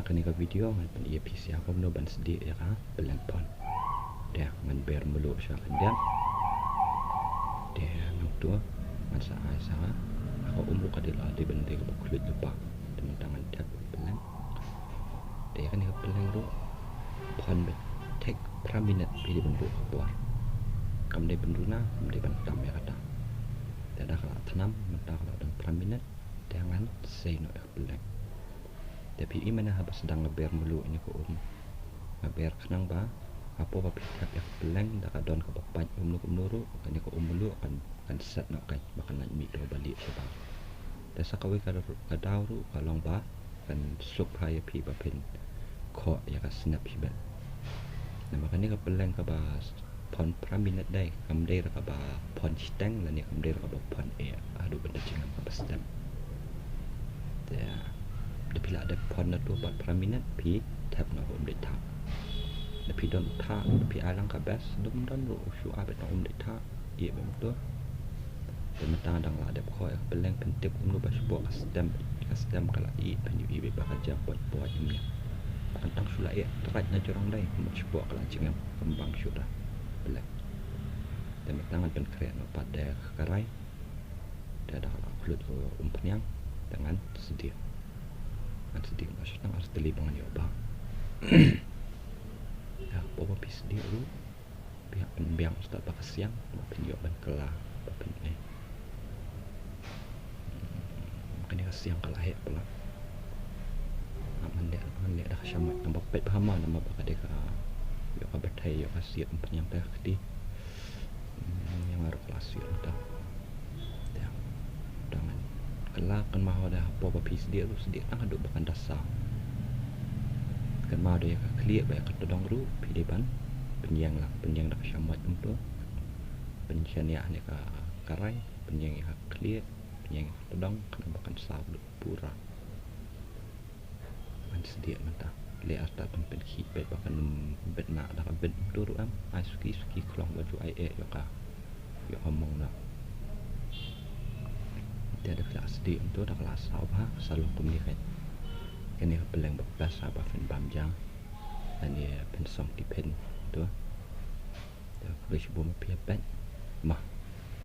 hak ni ka video ngan pen ia PC aku no ban sedih ya ka belang pon dia ngan ber mulu sya kan dia nang tua ngan sa ai sa aku umbu ka dia di bende ka kulit lupa teman tangan tap belang dia kan ka belang ru pon bet tek praminat pilih bendu keluar kam dai bendu na kam dai ban tam ya kata dia dah kala tanam mentah kala dan praminat jangan say no belang tapi imana habis sedang ngeber mulu ini ko ngeber kenang ba apa pikat ya belang dak adon ke bapak umlu kan ko umlu kan set nak kan makan nak mi do balik sebab desa kawe kadau ru kalong ba kan sup hai pi ba pen ko ya ka snap hibat nah makanya ka belang ka ba pon praminat dai kam dai ka ba pon stang la ni kam dai ka ba pon adu benda jangan ka stem ya tapi lah ada pon na tu buat praminat pi tap na de tap tapi don tha tapi alang ka bas dum don ru syu abet na de tha ia betul dan mentang dang la ada ko belang pentip nu ba syu stem kala i penyu i be ba kerja buat ini tentang sula ya terat na jorang dai mo syu kala jingam kembang syu dah belang dan mentang pen kreat no pada karai dia dah kulit penyang dengan sedih maksudnya harus terlibat dengan obat ya bawa pis dia lu pihak penbiang ustaz pakai siang penjawab ban kelah pen makanya siang kalah ya pula aman dia dah syamat tambah pet bahama nama bakal dia ka yo ka betai yo ka siap penyang teh di yang harus kelas siap dah dengan kelak kan mahu dah apa pis dia lu sedih kan aduk bahkan dasar kan mahu dia clear baik ke todong ru pidepan penyang dah syamat untuk penyang ya ni ka karai penyang ya clear penyang todong kan bahkan sablu pura man sedih mata le asta tempat hibet bahkan bet nak dah bet turu am ai suki kelong baju ai yo ka yo omong nak dia ada kelas sedih untuk dah kelas apa selalu komunikasi ini belang bekas apa fen bamjang dan dia pensong di pen tu dia boleh cuba mapi apa mah